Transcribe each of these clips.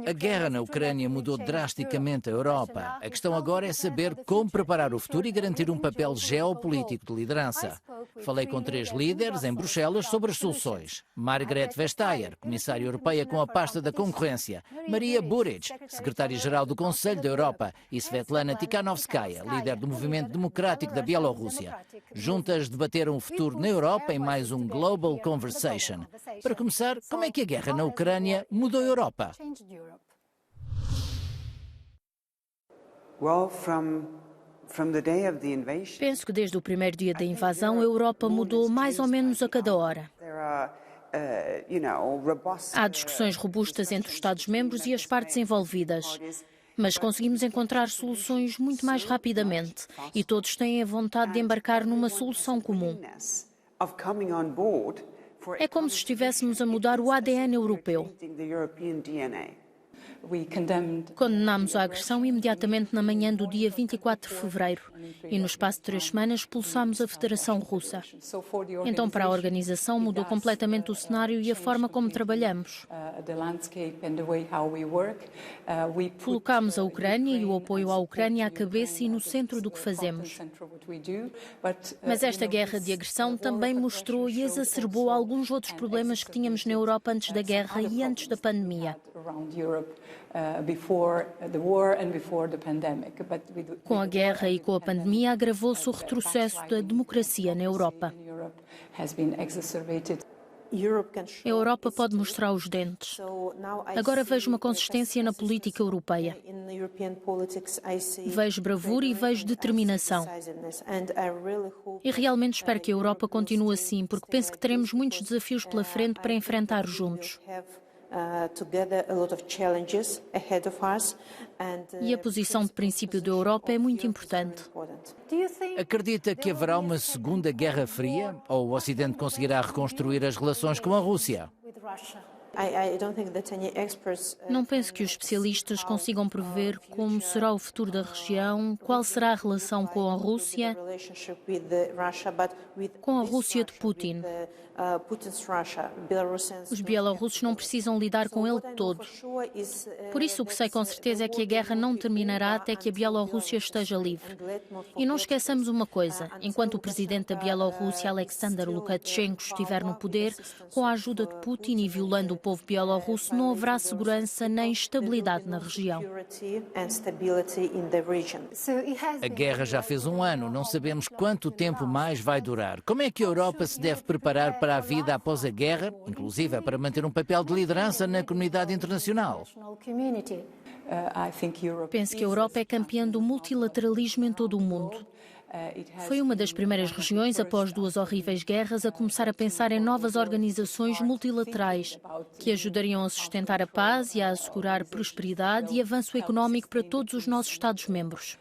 A guerra na Ucrânia mudou drasticamente a Europa. A questão agora é saber como preparar o futuro e garantir um papel geopolítico de liderança. Falei com 3 líderes em Bruxelas sobre as soluções. Margrethe Vestager, comissária europeia com a pasta da concorrência. Maria Buric, secretária-geral do Conselho da Europa. E Svetlana Tikhanovskaya, líder do Movimento Democrático da Bielorrússia. Juntas debateram o futuro na Europa em mais um Global Conversation. Para começar, como é que a guerra na Ucrânia mudou a Europa? Penso que desde o primeiro dia da invasão, a Europa mudou mais ou menos a cada hora. Há discussões robustas entre os Estados-membros e as partes envolvidas, mas conseguimos encontrar soluções muito mais rapidamente e todos têm a vontade de embarcar numa solução comum. É como se estivéssemos a mudar o ADN europeu. Condenámos a agressão imediatamente na manhã do dia 24 de fevereiro e no espaço de 3 semanas expulsámos a Federação Russa. Então, para a organização, mudou completamente o cenário e a forma como trabalhamos. Colocámos a Ucrânia e o apoio à Ucrânia à cabeça e no centro do que fazemos. Mas esta guerra de agressão também mostrou e exacerbou alguns outros problemas que tínhamos na Europa antes da guerra e antes da pandemia. Com a guerra e com a pandemia, agravou-se o retrocesso da democracia na Europa. A Europa pode mostrar os dentes. Agora vejo uma consistência na política europeia. Vejo bravura e vejo determinação. E realmente espero que a Europa continue assim, porque penso que teremos muitos desafios pela frente para enfrentar juntos. E a posição de princípio da Europa é muito importante. Acredita que haverá uma segunda Guerra Fria? Ou o Ocidente conseguirá reconstruir as relações com a Rússia? Não penso que os especialistas consigam prever como será o futuro da região, qual será a relação com a Rússia de Putin. Os bielorrussos não precisam lidar com ele todo. Por isso, o que sei com certeza é que a guerra não terminará até que a Bielorrússia esteja livre. E não esqueçamos uma coisa, enquanto o presidente da Bielorrússia, Alexander Lukashenko, estiver no poder, com a ajuda de Putin e violando o povo bielorrusso, não haverá segurança nem estabilidade na região. A guerra já fez 1 ano, não sabemos quanto tempo mais vai durar. Como é que a Europa se deve preparar para a vida após a guerra, inclusive para manter um papel de liderança na comunidade internacional? Penso que a Europa é campeã do multilateralismo em todo o mundo. Foi uma das primeiras regiões, após 2 horríveis guerras, a começar a pensar em novas organizações multilaterais que ajudariam a sustentar a paz e a assegurar prosperidade e avanço económico para todos os nossos Estados-membros.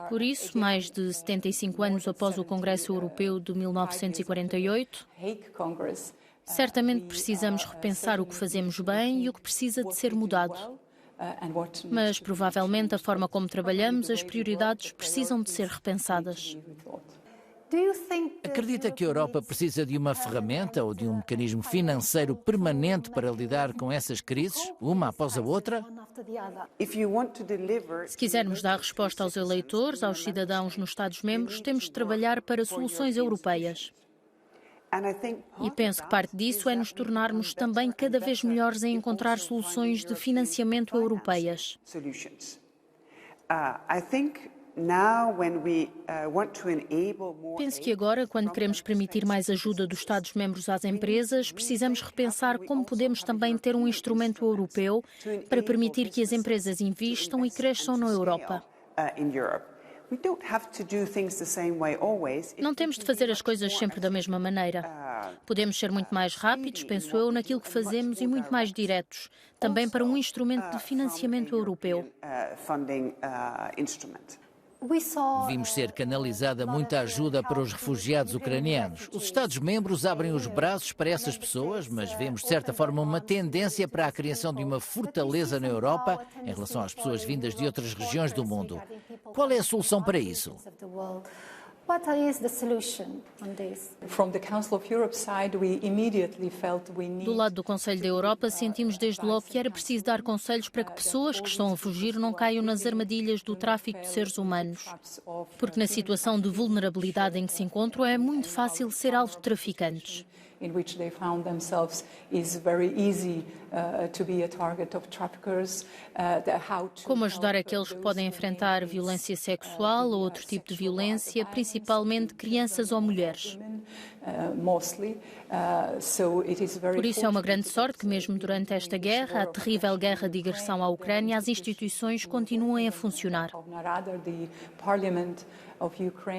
Por isso, mais de 75 anos após o Congresso Europeu de 1948, certamente precisamos repensar o que fazemos bem e o que precisa de ser mudado. Mas, provavelmente, a forma como trabalhamos, as prioridades precisam de ser repensadas. Acredita que a Europa precisa de uma ferramenta ou de um mecanismo financeiro permanente para lidar com essas crises, uma após a outra? Se quisermos dar resposta aos eleitores, aos cidadãos nos Estados-membros, temos de trabalhar para soluções europeias. E penso que parte disso é nos tornarmos também cada vez melhores em encontrar soluções de financiamento europeias. Penso que agora, quando queremos permitir mais ajuda dos Estados-membros às empresas, precisamos repensar como podemos também ter um instrumento europeu para permitir que as empresas invistam e cresçam na Europa. Não temos de fazer as coisas sempre da mesma maneira. Podemos ser muito mais rápidos, penso eu, naquilo que fazemos e muito mais diretos, também para um instrumento de financiamento europeu. Vimos ser canalizada muita ajuda para os refugiados ucranianos. Os Estados-membros abrem os braços para essas pessoas, mas vemos de certa forma uma tendência para a criação de uma fortaleza na Europa em relação às pessoas vindas de outras regiões do mundo. Qual é a solução para isso? What is the solution on this? Do lado do Conselho da Europa, sentimos desde logo que era preciso dar conselhos para que pessoas que estão a fugir não caiam nas armadilhas do tráfico de seres humanos. Porque na situação de vulnerabilidade em que se encontram é muito fácil ser alvo de traficantes. In which they found themselves is very easy to be a target of traffickers. Como ajudar aqueles que podem enfrentar violência sexual ou outro tipo de violência, principalmente crianças ou mulheres. Por isso é uma grande sorte que mesmo durante esta guerra, a terrível guerra de agressão à Ucrânia, as instituições continuem a funcionar.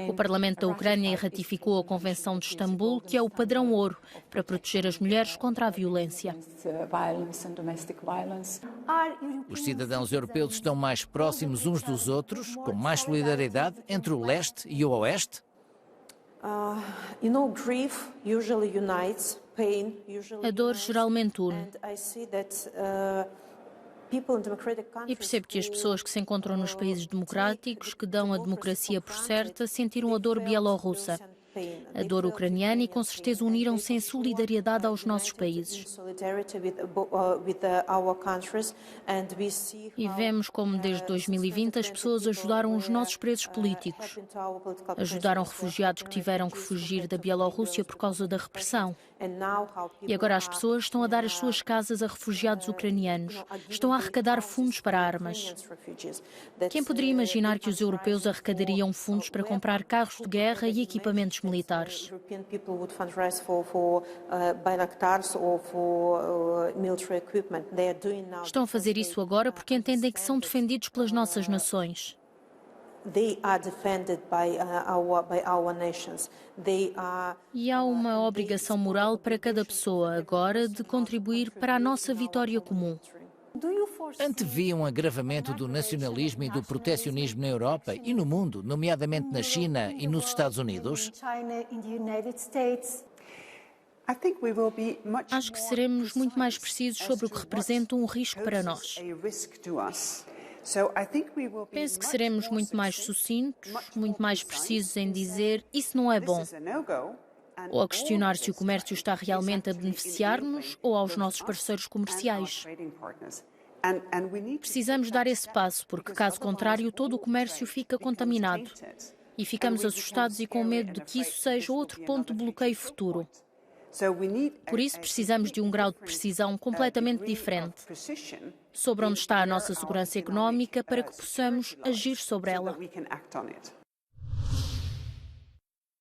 O Parlamento da Ucrânia ratificou a Convenção de Istambul, que é o padrão ouro para proteger as mulheres contra a violência. Os cidadãos europeus estão mais próximos uns dos outros, com mais solidariedade entre o leste e o oeste? A dor geralmente une. E percebo que as pessoas que se encontram nos países democráticos, que dão a democracia por certa, sentiram a dor bielorrussa, a dor ucraniana e com certeza uniram-se em solidariedade aos nossos países. E vemos como desde 2020 as pessoas ajudaram os nossos presos políticos, ajudaram refugiados que tiveram que fugir da Bielorrússia por causa da repressão. E agora as pessoas estão a dar as suas casas a refugiados ucranianos, estão a arrecadar fundos para armas. Quem poderia imaginar que os europeus arrecadariam fundos para comprar carros de guerra e equipamentos militares? Estão a fazer isso agora porque entendem que são defendidos pelas nossas nações. E há uma obrigação moral para cada pessoa agora de contribuir para a nossa vitória comum. Antevia um agravamento do nacionalismo e do protecionismo na Europa e no mundo, nomeadamente na China e nos Estados Unidos? Acho que seremos muito mais precisos sobre o que representa um risco para nós. Penso que seremos muito mais sucintos, muito mais precisos em dizer isso não é bom, ou a questionar se o comércio está realmente a beneficiar-nos ou aos nossos parceiros comerciais. Precisamos dar esse passo, porque caso contrário todo o comércio fica contaminado e ficamos assustados e com medo de que isso seja outro ponto de bloqueio futuro. Por isso, precisamos de um grau de precisão completamente diferente sobre onde está a nossa segurança económica para que possamos agir sobre ela.